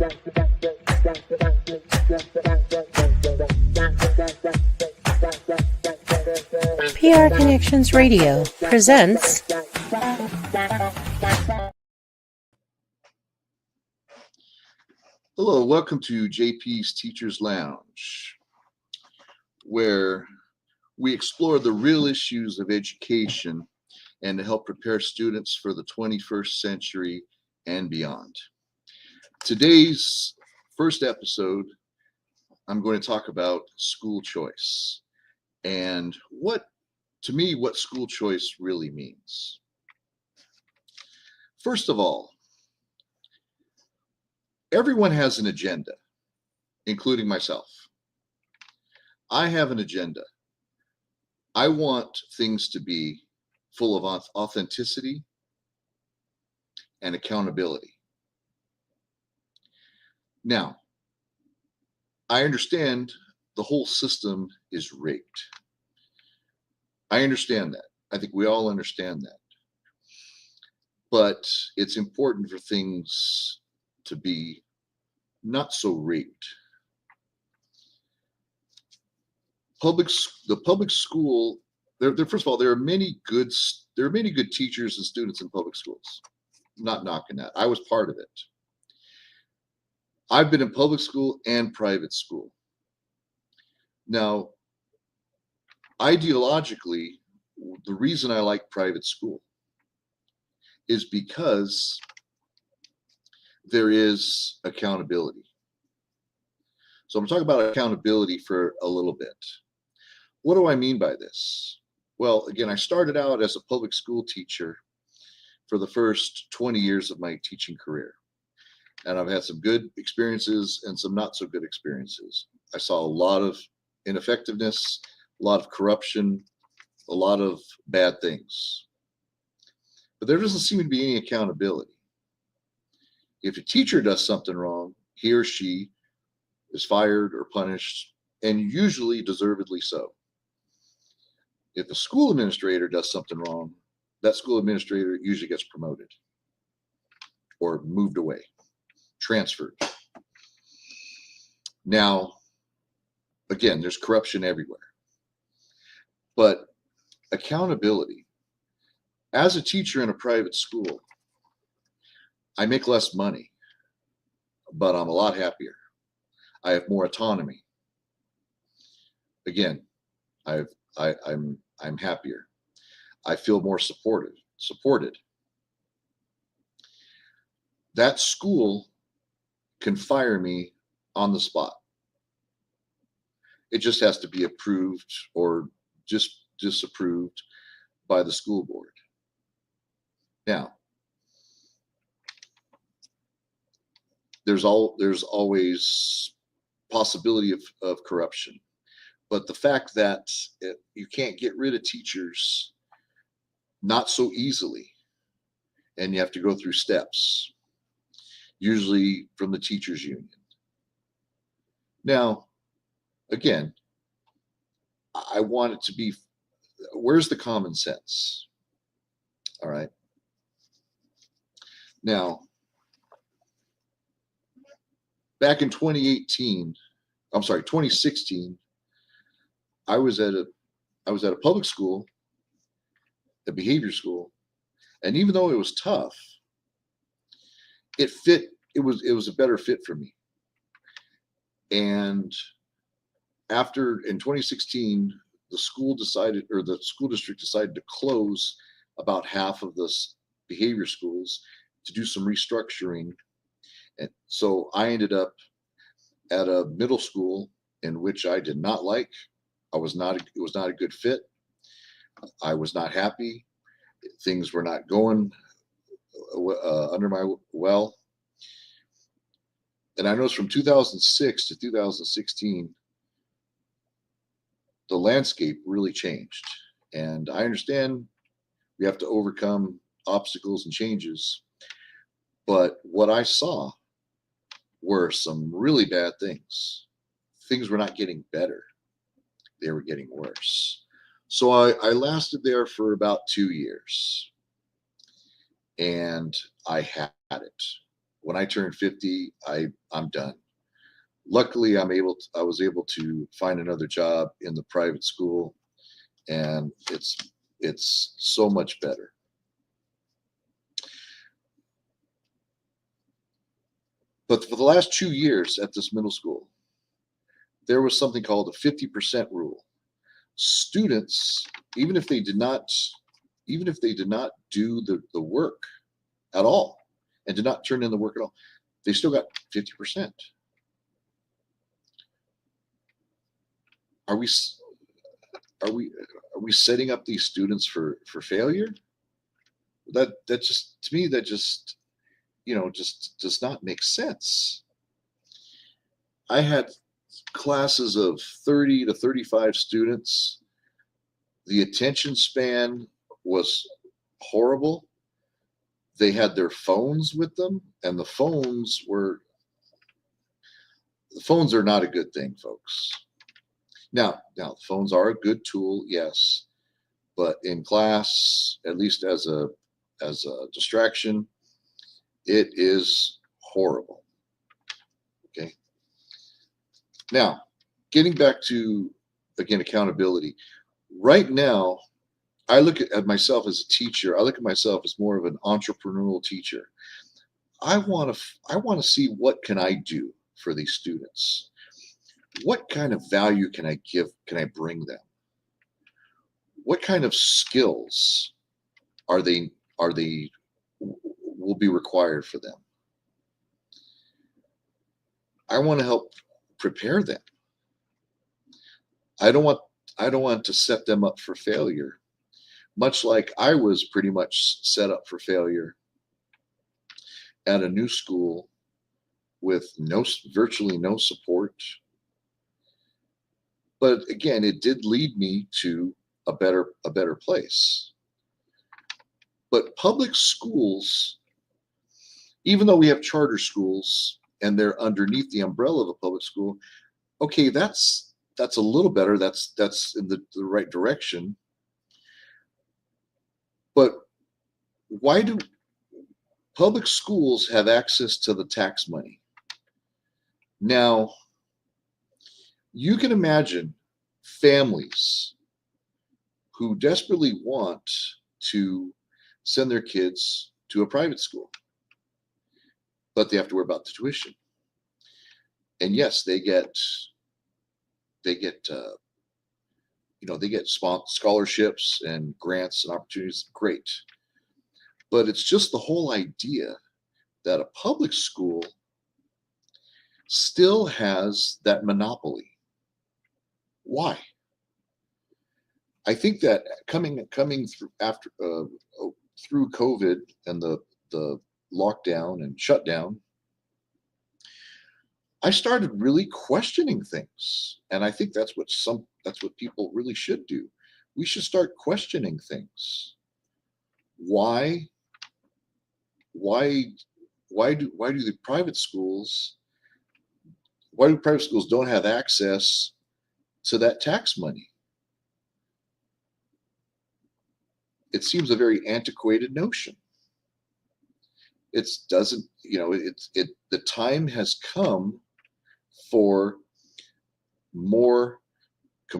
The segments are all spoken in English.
PR Connections Radio presents Hello, welcome to JP's Teacher's Lounge, where we explore the real issues of education and to help prepare students for the 21st century and beyond. Today's first episode, I'm going to talk about school choice and what school choice really means. First of all, everyone has an agenda, including myself. I have an agenda. I want things to be full of authenticity and accountability. Now, I understand the whole system is rigged. I understand that. I think we all understand that. But it's important for things to be not so rigged. The public school, first of all, there are many good teachers and students in public schools. I'm not knocking that. I was part of it. I've been in public school and private school. Now, ideologically, the reason I like private school is because there is accountability. So I'm talking about accountability for a little bit. What do I mean by this? Well, again, I started out as a public school teacher for the first 20 years of my teaching career. And I've had some good experiences and some not so good experiences. I saw a lot of ineffectiveness, a lot of corruption, a lot of bad things. But there doesn't seem to be any accountability. If a teacher does something wrong, he or she is fired or punished, and usually deservedly so. If a school administrator does something wrong, that school administrator usually gets promoted or moved away, transferred. Now, again, there's corruption everywhere. But accountability, as a teacher in a private school, I make less money, but I'm a lot happier. I have more autonomy. Again, I'm happier. I feel more supported. That school can fire me on the spot. It just has to be approved or just disapproved by the school board. Now, there's always possibility of corruption, but the fact that you can't get rid of teachers not so easily, and you have to go through steps, usually from the teachers union. Now, again, I want it to be, where's the common sense? All right. Now, back in 2016, I was at a public school, a behavior school, and even though it was tough, it was a better fit for me. And in 2016, the school district decided to close about half of the behavior schools to do some restructuring. And so I ended up at a middle school in which I did not like. It was not a good fit. I was not happy. Things were not going under my well. And I noticed from 2006 to 2016, the landscape really changed. And I understand we have to overcome obstacles and changes. But what I saw were some really bad things. Things were not getting better. They were getting worse. So I lasted there for about 2 years. And I had it. when I turn 50, I'm done. Luckily, I was able to find another job in the private school, and it's so much better. But for the last 2 years at this middle school, there was something called the 50% rule. Students, even if they did not, even if they did not do the work at all and did not turn in the work at all, they still got 50%. Are we are we are we setting up these students for failure? That just, to me, that just, just does not make sense. I had classes of 30 to 35 students. The attention span was horrible. They had their phones with them, and the phones are not a good thing, folks. Now, phones are a good tool, yes, but in class, at least as a distraction, it is horrible. Okay. Now, getting back to, again, accountability. Right now, I look at myself as a teacher. I look at myself as more of an entrepreneurial teacher. I want to see, what can I do for these students? What kind of value can I give? Can I bring them? What kind of skills are they will be required for them? I want to help prepare them. I don't want to set them up for failure, much like I was pretty much set up for failure at a new school with virtually no support. But again, it did lead me to a better place. But public schools, even though we have charter schools and they're underneath the umbrella of a public school, okay, that's a little better. That's in the right direction. But why do public schools have access to the tax money? Now, you can imagine families who desperately want to send their kids to a private school, but they have to worry about the tuition. And yes, they get scholarships and grants and opportunities. Great. But it's just the whole idea that a public school still has that monopoly. Why? I think that coming through through COVID and the lockdown and shutdown, I started really questioning things, and I think that's what people really should do. We should start questioning things. Why do private schools don't have access to that tax money? It seems a very antiquated notion. It doesn't, the time has come for more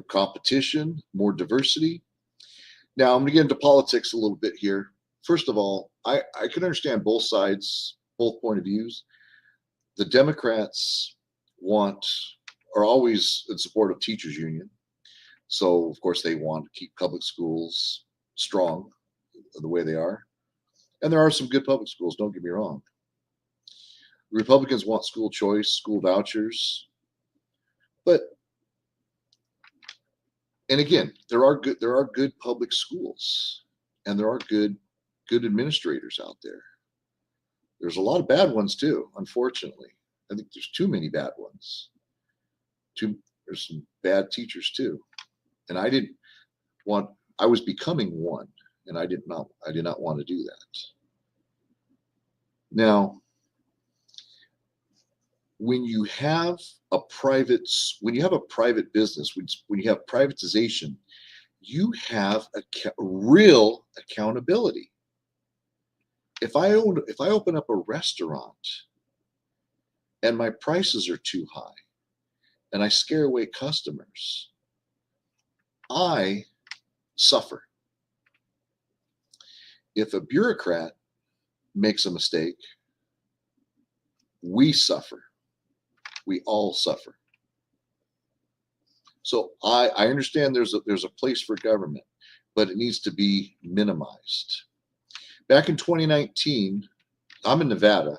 competition, more diversity. Now, I'm going to get into politics a little bit here. First of all, I can understand both sides, both point of views. The Democrats are always in support of teachers union. So, of course, they want to keep public schools strong the way they are. And there are some good public schools, don't get me wrong. Republicans want school choice, school vouchers. And again, there are good public schools, and there are good administrators out there. There's a lot of bad ones too, unfortunately. I think there's too many bad ones. There's some bad teachers too. And I was becoming one, and I did not want to do that. Now, when you have a private business, when you have privatization, you have real accountability. If I open up a restaurant and my prices are too high and I scare away customers, I suffer. If a bureaucrat makes a mistake, we suffer. We all suffer. So I understand there's a place for government, but it needs to be minimized. Back in 2019, I'm in Nevada,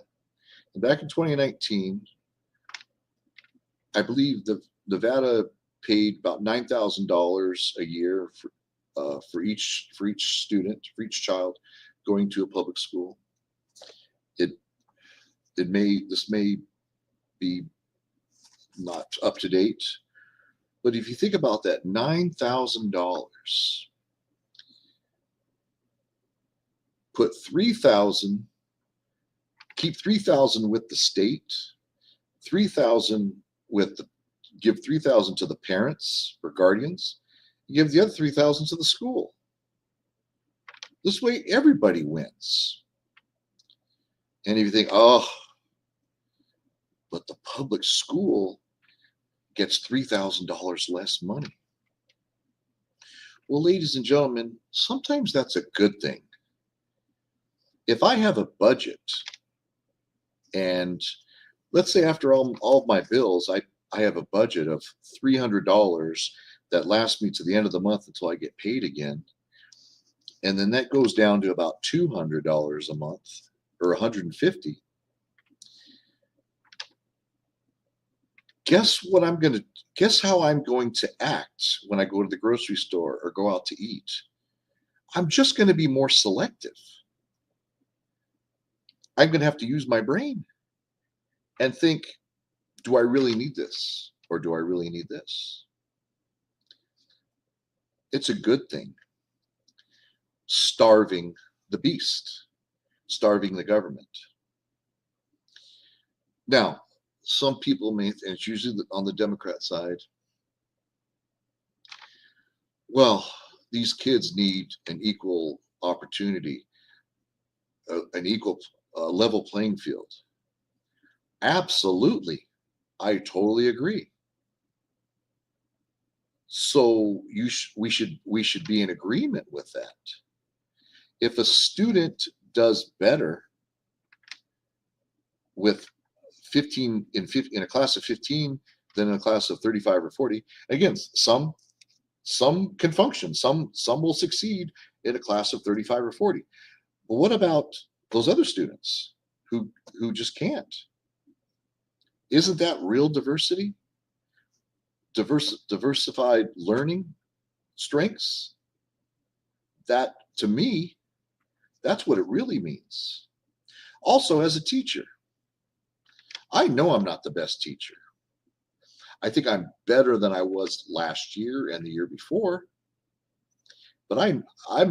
and back in 2019, I believe the Nevada paid about $9,000 a year for each student, for each child going to a public school. This may be not up to date, but if you think about that, $9,000, put 3,000, keep 3,000 with the state, 3,000 give 3,000 to the parents or guardians, you give the other 3,000 to the school. This way everybody wins. And if you think, oh, but the public school gets $3,000 less money. Well, ladies and gentlemen, sometimes that's a good thing. If I have a budget, and let's say after all of my bills, I have a budget of $300 that lasts me to the end of the month until I get paid again. And then that goes down to about $200 a month or $150. Guess how I'm going to act when I go to the grocery store or go out to eat? I'm just going to be more selective. I'm going to have to use my brain and think, do I really need this? Or do I really need this? It's a good thing. Starving the beast, starving the government. Now, some people may, and it's usually on the Democrat side, well, these kids need an equal opportunity, an equal level playing field. Absolutely. I totally agree. So we should be in agreement with that. If a student does better with 15 in a class of 15 than in a class of 35 or 40, again, some can function, some will succeed in a class of 35 or 40. But what about those other students who just can't? Isn't that real diversity? Diversified learning strengths? That, to me, that's what it really means. Also, as a teacher, I know I'm not the best teacher. I think I'm better than I was last year and the year before. But I'm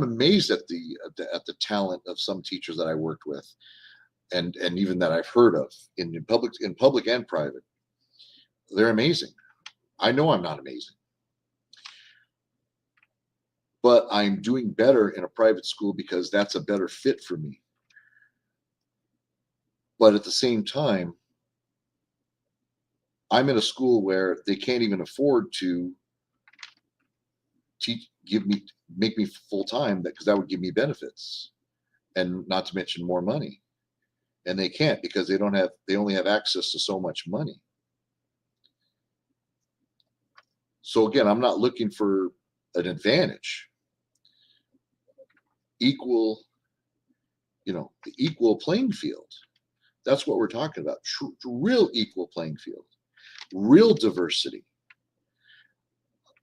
amazed at the talent of some teachers that I worked with, and even that I've heard of in public and private. They're amazing. I know I'm not amazing, but I'm doing better in a private school because that's a better fit for me. But at the same time, I'm in a school where they can't even afford to make me full time, because that would give me benefits, and not to mention more money. And they can't, because they only have access to so much money. So again, I'm not looking for an advantage. The equal playing field. That's what we're talking about. Real equal playing field, real diversity.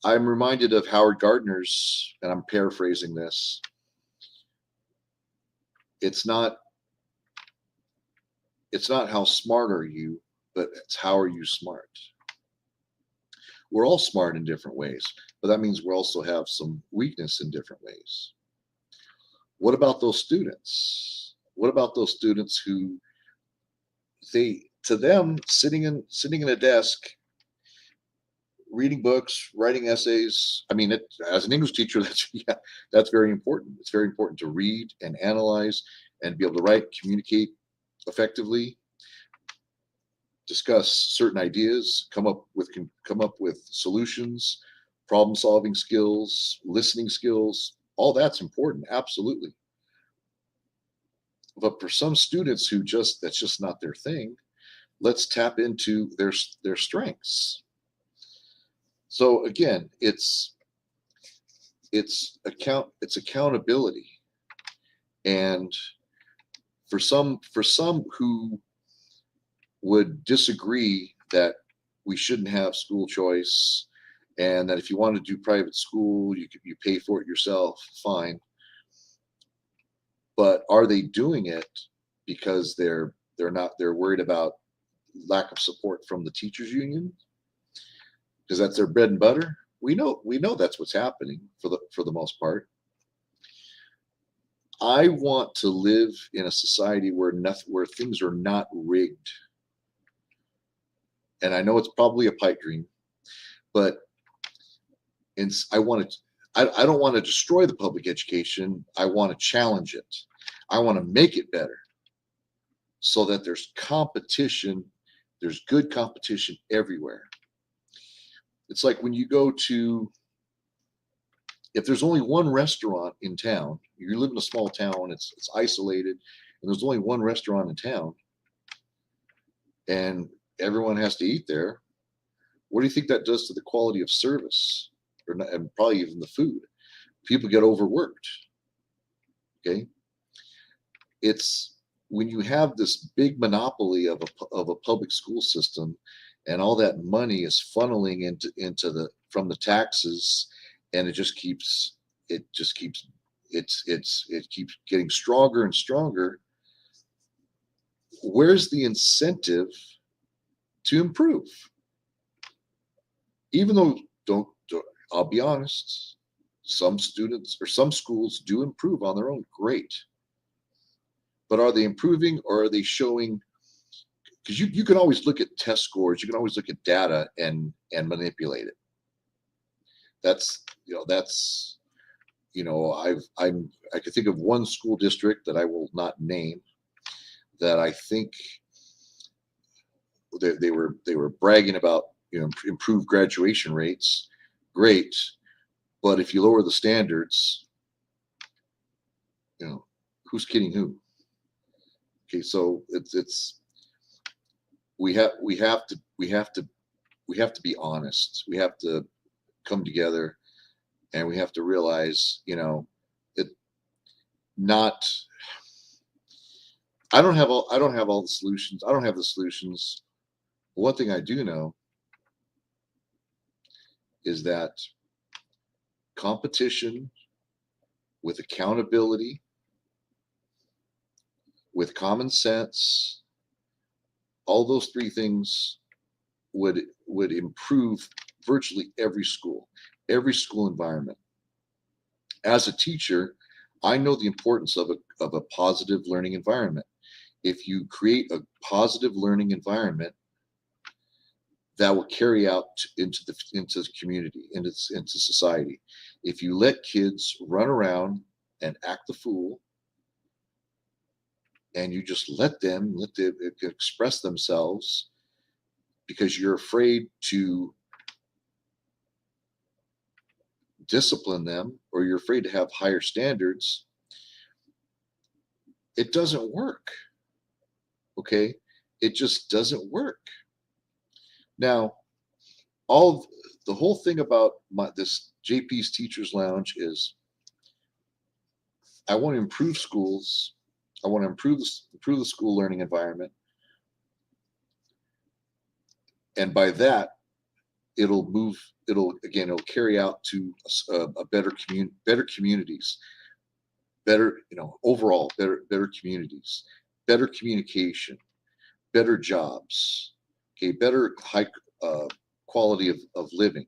I'm reminded of Howard Gardner's, and I'm paraphrasing this. It's not how smart are you, but it's how are you smart. We're all smart in different ways, but that means we also have some weakness in different ways. What about those students? What about those students who to them, sitting in a desk, reading books, writing essays. I mean, as an English teacher, that's very important. It's very important to read and analyze and be able to write, communicate effectively. discuss certain ideas, come up with solutions, problem solving skills, listening skills. All that's important, absolutely. But for some students who that's just not their thing, let's tap into their strengths. So again, it's accountability. And for some who would disagree that we shouldn't have school choice, and that if you want to do private school, you pay for it yourself, fine. But are they doing it because they're worried about lack of support from the teachers union, because that's their bread and butter? We know that's what's happening for the most part. I want to live in a society where things are not rigged. And I know it's probably a pipe dream, but I don't want to destroy the public education. I want to challenge it. I want to make it better so that there's competition. There's good competition everywhere. It's like when you go to, if there's only one restaurant in town, you live in a small town, it's isolated, and there's only one restaurant in town, and everyone has to eat there, what do you think that does to the quality of service, and probably even the food? People get overworked. Okay, it's when you have this big monopoly of a public school system, and all that money is funneling into from the taxes, and it keeps getting stronger and stronger. Where's the incentive to improve? Even though I'll be honest, some students or some schools do improve on their own, great. But are they improving, or are they showing? Because you can always look at test scores, you can always look at data and manipulate it. I could think of one school district that I will not name, that I think they were bragging about, improved graduation rates. Great, but if you lower the standards, who's kidding who? Okay, so we have to be honest. We have to come together, and we have to realize, it not. I don't have all the solutions. I don't have the solutions. But one thing I do know is that competition with accountability, with common sense, all those three things would improve virtually every school environment. As a teacher, I know the importance of a positive learning environment. If you create a positive learning environment, that will carry out into the community, into society. If you let kids run around and act the fool, and you just let them express themselves because you're afraid to discipline them, or you're afraid to have higher standards, it doesn't work. Okay, it just doesn't work. Now, the whole thing about this JP's Teachers Lounge is, I want to improve schools. I want to improve the school learning environment, and by that, it'll carry out to a better communities, overall better communities, better communication, better jobs, okay, better high quality of living.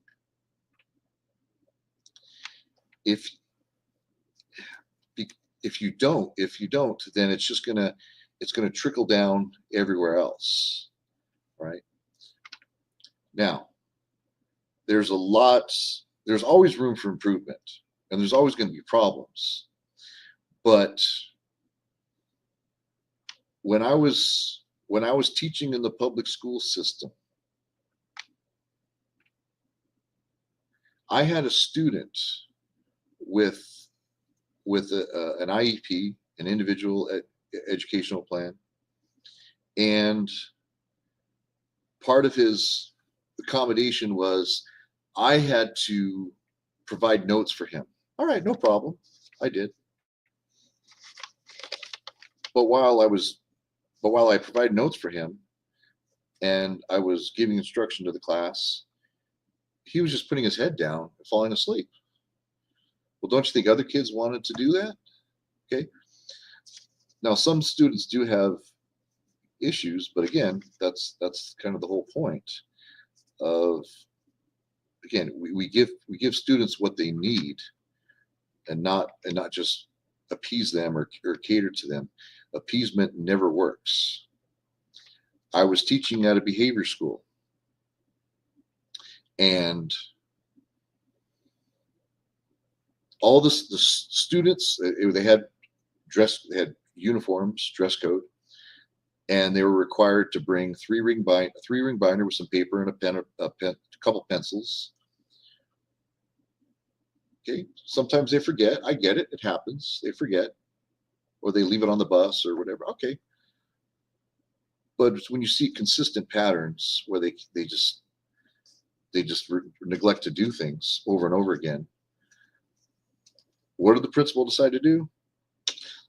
If you don't, then it's gonna trickle down everywhere else, right? Now, there's always room for improvement, and there's always going to be problems. But when I was when I was teaching in the public school system, I had a student with an IEP, an individual educational plan, and part of his accommodation was I had to provide notes for him. All right, no problem. I did. But while I provided notes for him and I was giving instruction to the class, he was just putting his head down and falling asleep. Well, don't you think other kids wanted to do that? Okay. Now, some students do have issues, but again, that's kind of the whole point of, again, we give students what they need and not just appease them or cater to them. Appeasement never works. I was teaching at a behavior school, and all the students, they had uniforms, dress code, and they were required to bring three-ring binder with some paper and a couple pencils. Okay, sometimes they forget. I get it. It happens. They forget, or they leave it on the bus or whatever. Okay. But when you see consistent patterns where they just neglect to do things over and over again, what did the principal decide to do?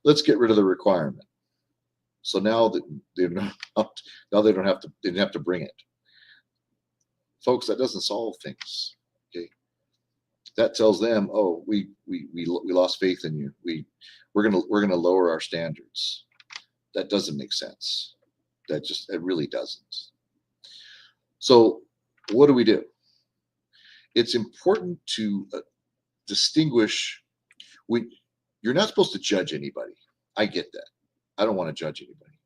Let's get rid of the requirement. So now that they didn't have to bring it. Folks, that doesn't solve things. Okay. That tells them, oh, we lost faith in you. We're gonna lower our standards. That doesn't make sense. It really doesn't. So what do? It's important to distinguish. You're not supposed to judge anybody. I get that. I don't want to judge anybody.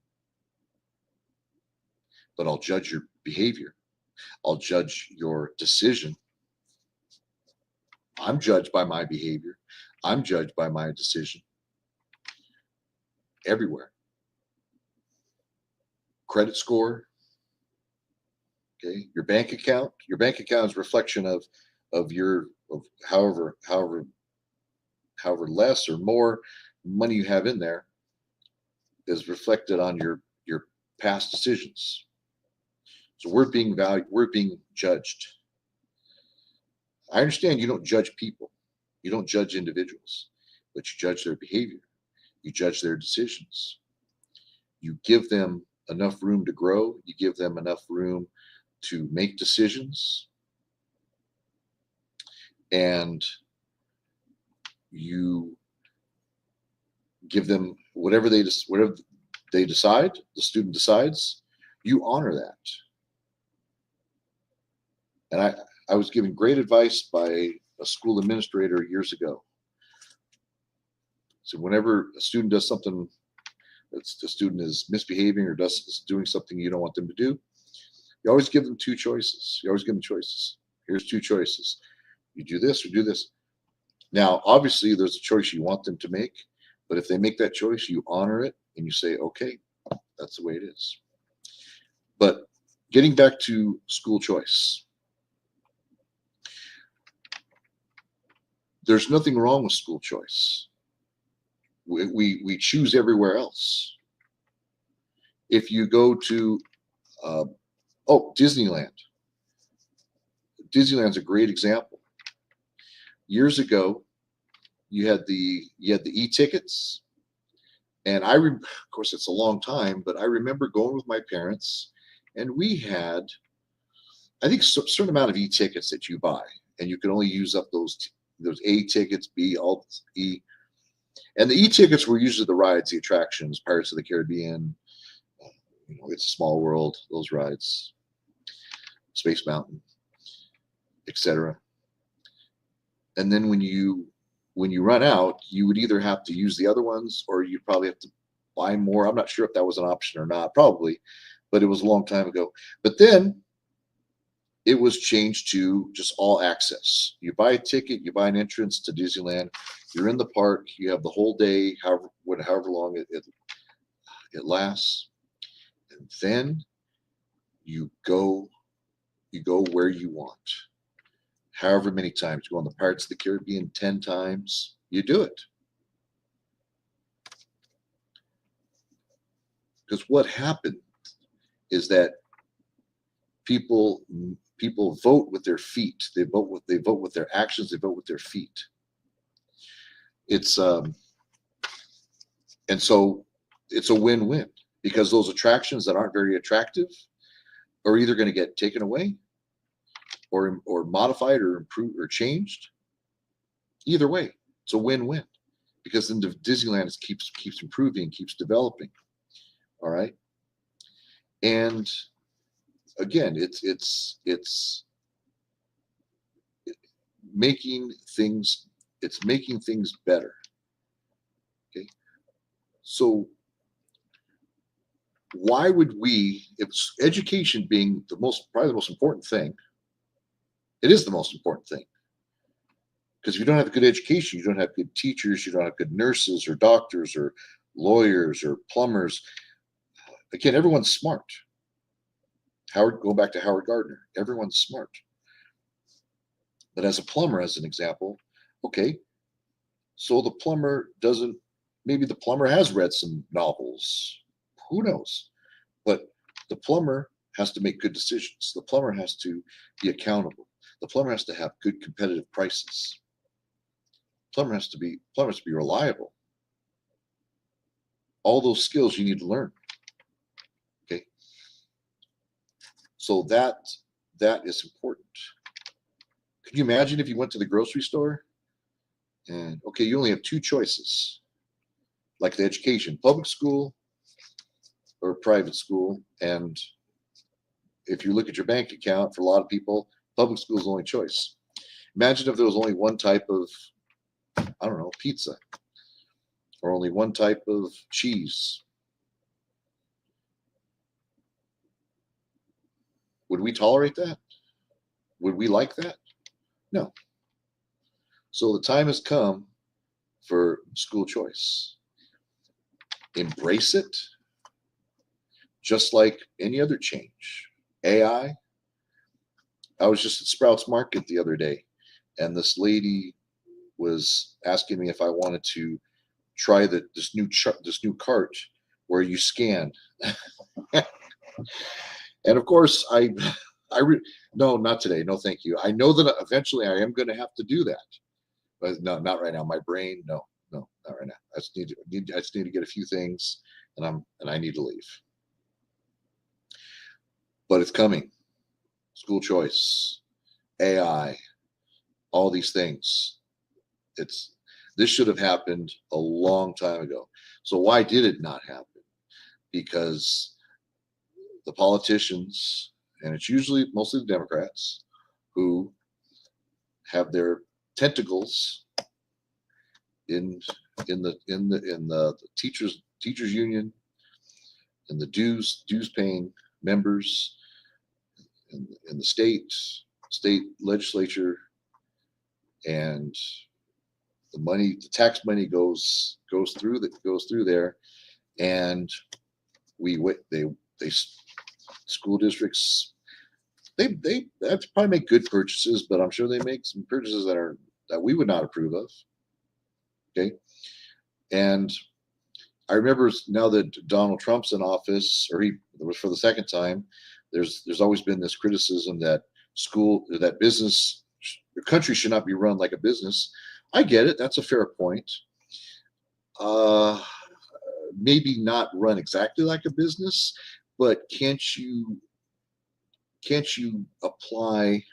But I'll judge your behavior. I'll judge your decision. I'm judged by my behavior. I'm judged by my decision. Everywhere. Credit score. Okay. Your bank account. Your bank account is a reflection of however less or more money you have in there is reflected on your past decisions. So we're being judged. I understand you don't judge people. You don't judge individuals, but you judge their behavior. You judge their decisions. You give them enough room to grow. You give them enough room to make decisions. And you give them whatever they decide, the student decides, you honor that. And I was given great advice by a school administrator years ago. So whenever a student does something the student is misbehaving or is doing something you don't want them to do, you always give them two choices. You always give them choices. Here's two choices. You do this or do this. Now, obviously, there's a choice you want them to make, but if they make that choice, you honor it and you say, okay, that's the way it is. But getting back to school choice, there's nothing wrong with school choice. We choose everywhere else. If you go to Disneyland. Disneyland's a great example. Years ago, you had the e-tickets, and of course it's a long time, but I remember going with my parents, and we had, I think, a certain amount of e-tickets that you buy, and you can only use up those A tickets, B, all E. And the e-tickets were usually the rides, the attractions, Pirates of the Caribbean, It's a Small World, those rides, Space Mountain, etc. And then when you run out, you would either have to use the other ones or you'd probably have to buy more. I'm not sure if that was an option or not, probably, but it was a long time ago. But then it was changed to just all access. You buy a ticket, you buy an entrance to Disneyland, you're in the park, you have the whole day, however long it lasts. And then you go where you want. However many times. You go on the Pirates of the Caribbean 10 times, you do it. Because what happened is that people vote with their feet. They vote with their actions. They vote with their feet. It's and so it's a win-win, because those attractions that aren't very attractive are either going to get taken away or modified or improved or changed. Either way, it's a win-win, because then the Disneyland keeps improving, keeps developing. All right. And again, it's making things better. Okay. So why would we, if education being probably the most important thing, it is the most important thing. Because if you don't have a good education, you don't have good teachers, you don't have good nurses or doctors or lawyers or plumbers. Again, everyone's smart. Go back to Howard Gardner. Everyone's smart. But as a plumber, as an example, okay, so the plumber maybe the plumber has read some novels. Who knows? But the plumber has to make good decisions. The plumber has to be accountable. The plumber has to have good competitive prices. Plumber has to be reliable. All those skills you need to learn. Okay. So that is important. Could you imagine if you went to the grocery store and, okay, you only have two choices, like the education, public school or private school. And if you look at your bank account, for a lot of people, public school is the only choice. Imagine if there was only one type of, I don't know, pizza, or only one type of cheese. Would we tolerate that? Would we like that? No. So the time has come for school choice. Embrace it, just like any other change. AI. I was just at Sprouts Market the other day, and this lady was asking me if I wanted to try this new cart where you scan. And of course, no, not today. No, thank you. I know that eventually I am going to have to do that, but no, not right now. My brain, no, not right now. I just need to get a few things, and I need to leave. But it's coming. School choice, AI, all these things. This should have happened a long time ago. So why did it not happen? Because the politicians, and it's usually mostly the Democrats, who have their tentacles in the teachers union, and the dues paying members in the state legislature, and the tax money goes through there, and they school districts, they have to probably make good purchases, but I'm sure they make some purchases that we would not approve of. Okay. And I remember now that Donald Trump's in office, or he was for the second time, there's always been this criticism that business, your country should not be run like a business. I get it. That's a fair point. Maybe not run exactly like a business, but can't you apply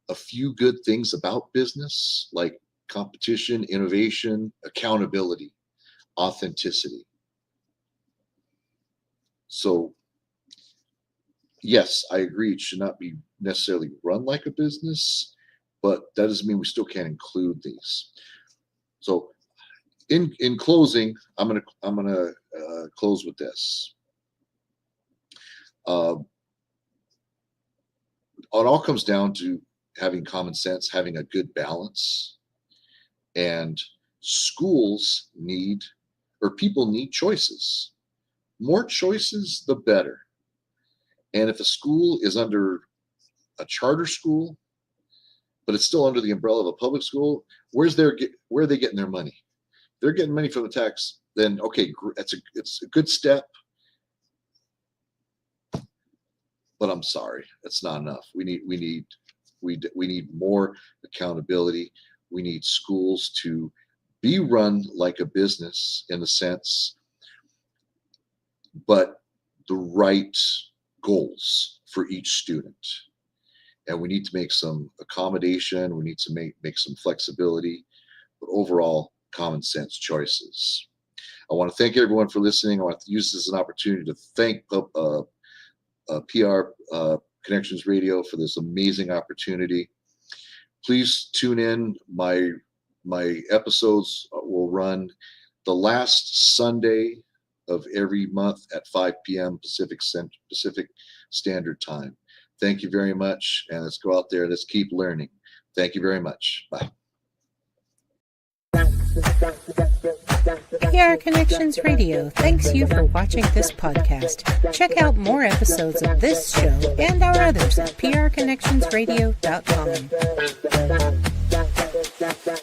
a few good things about business, like competition, innovation, accountability, authenticity? So yes, I agree, it should not be necessarily run like a business, but that doesn't mean we still can't include these. So in closing, I'm gonna close with this. It all comes down to having common sense, having a good balance, and people need choices. more choices, the better. And if a school is under a charter school, but it's still under the umbrella of a public school, where are they getting their money? They're getting money from the tax. Then okay, it's a good step. But I'm sorry, it's not enough. We need more accountability. We need schools to be run like a business in a sense, but the right goals for each student. And we need to make some accommodation. We need to make some flexibility, but overall common sense choices. I want to thank everyone for listening. I want to use this as an opportunity to thank PR Connections Radio for this amazing opportunity. Please tune in. My episodes will run the last Sunday of every month at 5 p.m. Pacific Standard Time. Thank you very much, and let's go out there. Let's keep learning. Thank you very much. Bye. PR Connections Radio thanks you for watching this podcast. Check out more episodes of this show and our others at prconnectionsradio.com.